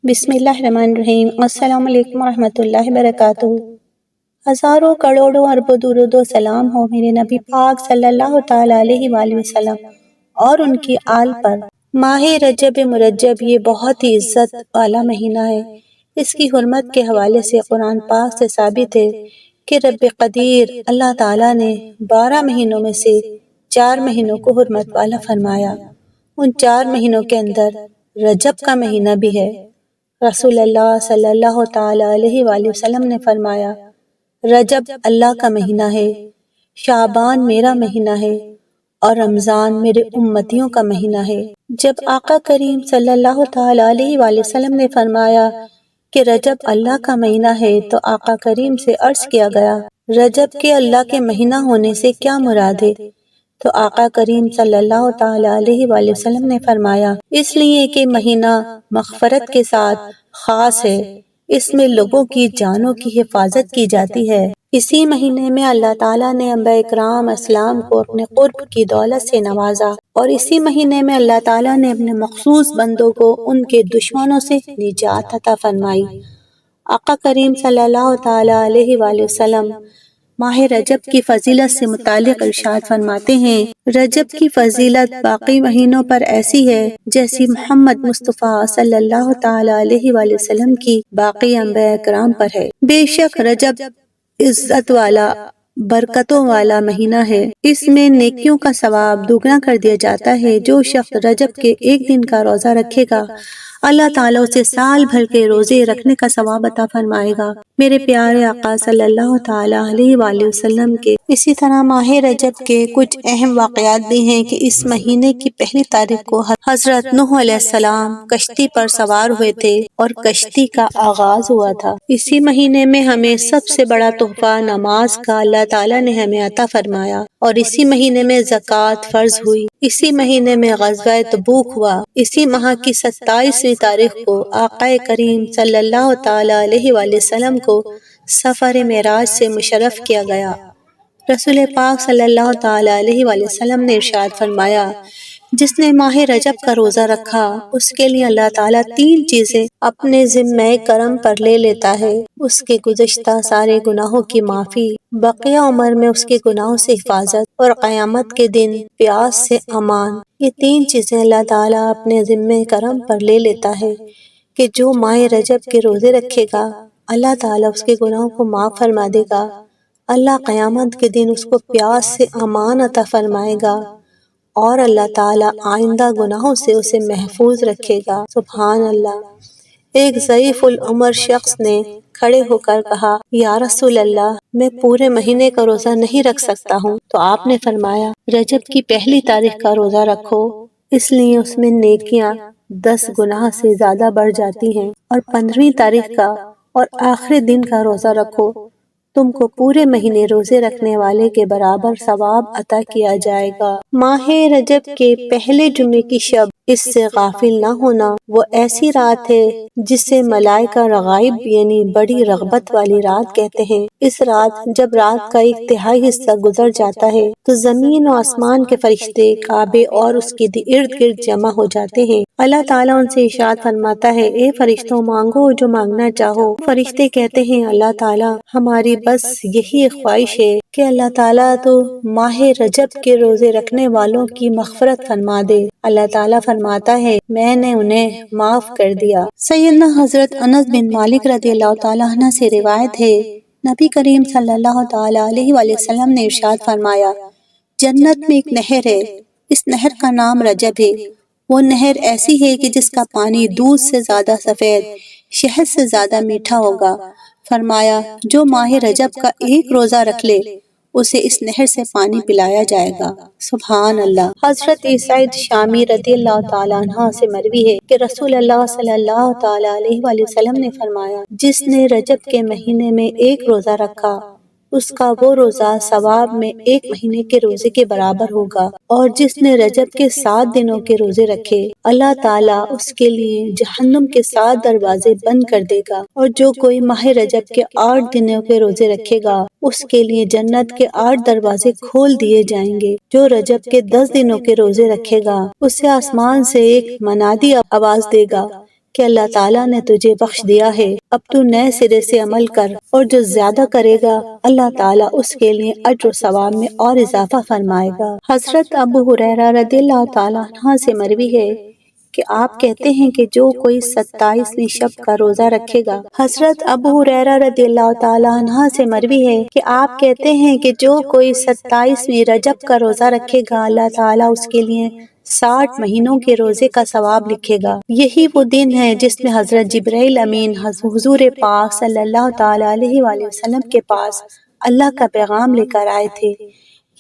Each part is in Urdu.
بسم اللہ الرحمن الرحیم۔ السلام علیکم ورحمۃ اللہ وبرکاتہ۔ ہزاروں کروڑوں اربوں درود و سلام ہو میرے نبی پاک صلی اللہ تعالیٰ علیہ وآلہ وسلم اور ان کی آل پر۔ ماہ رجب مرجب یہ بہت ہی عزت والا مہینہ ہے۔ اس کی حرمت کے حوالے سے قرآن پاک سے ثابت ہے کہ رب قدیر اللہ تعالیٰ نے 12 مہینوں میں سے 4 مہینوں کو حرمت والا فرمایا۔ ان 4 مہینوں کے اندر رجب کا مہینہ بھی ہے۔ رسول اللہ صلی اللہ تعالیٰ علیہ وآلہ وسلم نے فرمایا، رجب اللہ کا مہینہ ہے، شعبان میرا مہینہ ہے اور رمضان میرے امتیوں کا مہینہ ہے۔ جب آقا کریم صلی اللہ تعالیٰ علیہ وآلہ وسلم نے فرمایا کہ رجب اللہ کا مہینہ ہے تو آقا کریم سے عرض کیا گیا، رجب کے اللہ کے مہینہ ہونے سے کیا مراد ہے؟ تو آقا کریم صلی اللہ تعالیٰ علیہ وآلہ وسلم نے فرمایا، اس لیے کہ مہینہ مغفرت کے ساتھ خاص ہے، اس میں لوگوں کی جانوں کی حفاظت کی جاتی ہے۔ اسی مہینے میں اللہ تعالیٰ نے انبیاء اکرام اسلام کو اپنے قرب کی دولت سے نوازا، اور اسی مہینے میں اللہ تعالیٰ نے اپنے مخصوص بندوں کو ان کے دشمنوں سے نجات عطا فرمائی۔ آقا کریم صلی اللہ تعالیٰ علیہ وآلہ وسلم ماہ رجب کی فضیلت سے متعلق ارشاد فرماتے ہیں، رجب کی فضیلت باقی مہینوں پر ایسی ہے جیسی محمد مصطفیٰ صلی اللہ تعالیٰ علیہ وآلہ وسلم کی باقی انبیاء کرام پر ہے۔ بے شک رجب عزت والا برکتوں والا مہینہ ہے، اس میں نیکیوں کا ثواب دوگنا کر دیا جاتا ہے۔ جو شخص رجب کے ایک دن کا روزہ رکھے گا اللہ تعالیٰ اسے سال بھر کے روزے رکھنے کا ثواب عطا فرمائے گا۔ میرے پیارے آقا صلی اللہ تعالیٰ علیہ وآلہ وسلم کے اسی طرح ماہ رجب کے کچھ اہم واقعات بھی ہیں کہ اس مہینے کی پہلی تاریخ کو حضرت نوح علیہ السلام کشتی پر سوار ہوئے تھے اور کشتی کا آغاز ہوا تھا۔ اسی مہینے میں ہمیں سب سے بڑا تحفہ نماز کا اللہ تعالیٰ نے ہمیں عطا فرمایا، اور اسی مہینے میں زکوٰۃ فرض ہوئی۔ اسی مہینے میں غزوہ تبوک ہوا۔ اسی ماہ کی 27ویں تاریخ کو آقا کریم صلی اللہ تعالیٰ علیہ وآلہ وسلم کو سفر معراج سے مشرف کیا گیا۔ رسول پاک صلی اللہ تعالیٰ علیہ وآلہ وسلم نے ارشاد فرمایا، جس نے ماہ رجب کا روزہ رکھا اس کے لیے اللہ تعالیٰ 3 چیزیں اپنے ذمہ کرم پر لے لیتا ہے، اس کے گزشتہ سارے گناہوں کی معافی، بقیہ عمر میں اس کے گناہوں سے حفاظت، اور قیامت کے دن پیاس سے امان۔ یہ 3 چیزیں اللہ تعالیٰ اپنے ذمہ کرم پر لے لیتا ہے کہ جو ماہ رجب کے روزے رکھے گا اللہ تعالیٰ اس کے گناہوں کو معاف فرما دے گا، اللہ قیامت کے دن اس کو پیاس سے امان عطا فرمائے گا، اور اللہ تعالیٰ آئندہ گناہوں سے اسے محفوظ رکھے گا۔ سبحان اللہ۔ ایک ضعیف العمر شخص نے کھڑے ہو کر کہا، یا رسول اللہ، میں پورے مہینے کا روزہ نہیں رکھ سکتا ہوں۔ تو آپ نے فرمایا، رجب کی پہلی تاریخ کا روزہ رکھو، اس لیے اس میں نیکیاں 10 گناہ سے زیادہ بڑھ جاتی ہیں، اور 15ویں تاریخ کا اور آخری دن کا روزہ رکھو، تم کو پورے مہینے روزے رکھنے والے کے برابر ثواب عطا کیا جائے گا۔ ماہ رجب کے پہلے جمعے کی شب، اس سے غافل نہ ہونا، وہ ایسی رات ہے جسے ملائکہ رغائب یعنی بڑی رغبت والی رات کہتے ہیں۔ اس رات جب رات کا 1/3 حصہ گزر جاتا ہے تو زمین و آسمان کے فرشتے کعبے اور اس کے ارد گرد جمع ہو جاتے ہیں۔ اللہ تعالیٰ ان سے ارشاد فرماتا ہے، اے فرشتوں، مانگو جو مانگنا چاہو۔ فرشتے کہتے ہیں، اللہ تعالیٰ، ہماری بس یہی ایک خواہش ہے کہ اللہ تعالیٰ تو ماہ رجب کے روزے رکھنے والوں کی مغفرت فرما دے۔ اللہ تعالیٰ فرماتا ہے، میں نے انہیں معاف کر دیا۔ سیدنا حضرت انس بن مالک رضی اللہ تعالیٰ عنہ سے روایت ہے، نبی کریم صلی اللہ تعالیٰ علیہ وآلہ وسلم نے ارشاد فرمایا، جنت میں ایک نہر ہے، اس نہر کا نام رجب ہے۔ وہ نہر ایسی ہے کہ جس کا پانی دودھ سے زیادہ سفید، شہد سے زیادہ میٹھا ہوگا۔ فرمایا، جو ماہ رجب کا ایک روزہ رکھ لے اسے اس نہر سے پانی پلایا جائے گا۔ سبحان اللہ۔ حضرت سعید شامی رضی اللہ تعالیٰ عنہ سے مروی ہے کہ رسول اللہ صلی اللہ تعالیٰ علیہ وآلہ وسلم نے فرمایا، جس نے رجب کے مہینے میں ایک روزہ رکھا اس کا وہ روزہ ثواب میں 1 مہینے کے روزے کے برابر ہوگا، اور جس نے رجب کے 7 دنوں کے روزے رکھے اللہ تعالیٰ اس کے لیے جہنم کے 7 دروازے بند کر دے گا، اور جو کوئی ماہ رجب کے 8 دنوں کے روزے رکھے گا اس کے لیے جنت کے 8 دروازے کھول دیے جائیں گے۔ جو رجب کے 10 دنوں کے روزے رکھے گا اسے آسمان سے ایک منادی آواز دے گا کہ اللہ تعالیٰ نے تجھے بخش دیا ہے، اب تو نئے سرے سے عمل کر، اور جو زیادہ کرے گا اللہ تعالیٰ اس کے لیے اجر و ثواب میں اور اضافہ فرمائے گا۔ حضرت ابو ہریرہ رضی اللہ تعالیٰ عنہ سے مروی ہے کہ آپ کہتے ہیں کہ جو کوئی 27ویں شب کا روزہ رکھے گا۔ حضرت ابو ہریرہ رضی اللہ تعالیٰ عنہ سے مروی ہے کہ آپ کہتے ہیں کہ جو کوئی 27ویں رجب کا روزہ رکھے گا اللہ تعالیٰ اس کے لیے 60 مہینوں کے روزے کا ثواب لکھے گا۔ یہی وہ دن ہے جس میں حضرت جبرائیل امین حضور پاک صلی اللہ تعالیٰ علیہ وآلہ وسلم کے پاس اللہ کا پیغام لے کر آئے تھے۔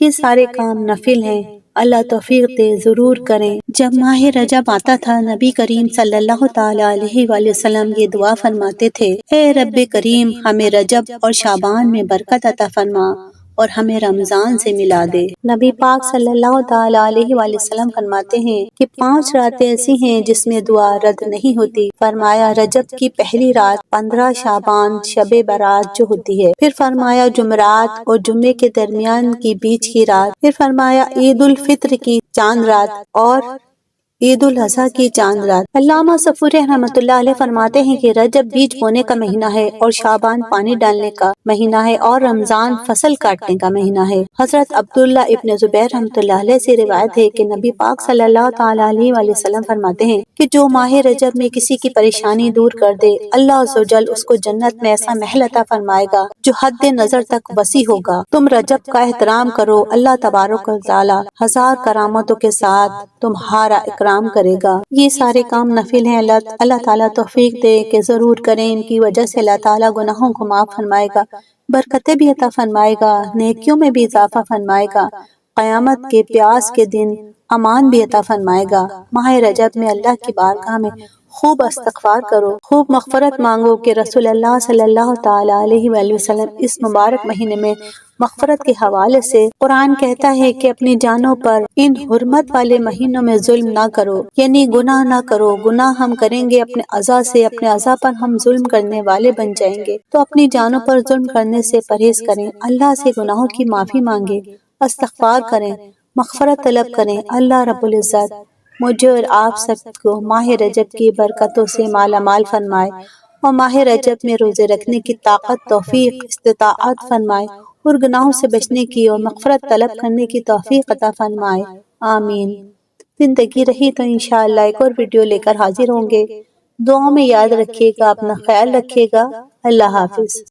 یہ سارے کام نفل ہیں، اللہ توفیق دے ضرور کریں۔ جب ماہ رجب آتا تھا نبی کریم صلی اللہ تعالیٰ علیہ وآلہ وسلم یہ دعا فرماتے تھے، اے رب کریم ہمیں رجب اور شعبان میں برکت عطا فرما اور ہمیں رمضان سے ملا دے۔ نبی پاک صلی اللہ تعالیٰ علیہ وآلہ وسلم فرماتے ہیں کہ 5 راتیں ایسی ہیں جس میں دعا رد نہیں ہوتی۔ فرمایا رجب کی پہلی رات، 15 شعبان شب برات جو ہوتی ہے، پھر فرمایا جمعرات اور جمعے کے درمیان کی بیچ کی رات، پھر فرمایا عید الفطر کی چاند رات اور عید الاضحیٰ کی چاند رات۔ علامہ صفوری رحمۃ اللہ علیہ فرماتے ہیں کہ رجب بیج بونے کا مہینہ ہے اور شعبان پانی ڈالنے کا مہینہ ہے اور رمضان فصل کاٹنے کا مہینہ ہے۔ حضرت عبداللہ ابن زبیر رحمۃ اللہ علیہ سے روایت ہے کہ نبی پاک صلی اللہ تعالیٰ علیہ وآلہ وسلم فرماتے ہیں کہ جو ماہ رجب میں کسی کی پریشانی دور کر دے، اللہ عز و جل اس کو جنت میں ایسا محل عطا فرمائے گا جو حد نظر تک وسیع ہوگا۔ تم رجب کا احترام کرو، اللہ تبارک و تعالیٰ 1000 کرامتوں کے ساتھ تمہارا اکرام کرے گا۔ یہ سارے کام نفل ہیں، اللہ تعالیٰ توفیق دے کہ ضرور کریں۔ ان کی وجہ سے اللہ تعالیٰ گناہوں کو معاف فرمائے گا، برکتیں بھی عطا فرمائے گا، نیکیوں میں بھی اضافہ فرمائے گا، قیامت کے پیاس کے دن امان بھی عطا فرمائے گا۔ ماہ رجب میں اللہ کی بارگاہ میں خوب استغفار کرو، خوب مغفرت مانگو کہ رسول اللہ صلی اللہ تعالیٰ علیہ وآلہ وسلم اس مبارک مہینے میں مغفرت کے حوالے سے قرآن کہتا ہے کہ اپنی جانوں پر ان حرمت والے مہینوں میں ظلم نہ کرو، یعنی گناہ نہ کرو۔ گناہ ہم کریں گے اپنے اعضاء سے، اپنے اعضاء پر ہم ظلم کرنے والے بن جائیں گے، تو اپنی جانوں پر ظلم کرنے سے پرہیز کریں، اللہ سے گناہوں کی معافی مانگیں، استغفار کریں، مغفرت طلب کریں۔ اللہ رب العزت مجھے اور آپ سب کو ماہ رجب کی برکتوں سے مالا مال فرمائے اور ماہ رجب میں روزے رکھنے کی طاقت، توفیق، استطاعت فرمائے اور گناہوں سے بچنے کی اور مغفرت طلب کرنے کی توفیق عطا فرمائے، آمین۔ زندگی رہی تو انشاءاللہ ایک اور ویڈیو لے کر حاضر ہوں گے۔ دعاؤں میں یاد رکھیے گا، اپنا خیال رکھیے گا۔ اللہ حافظ۔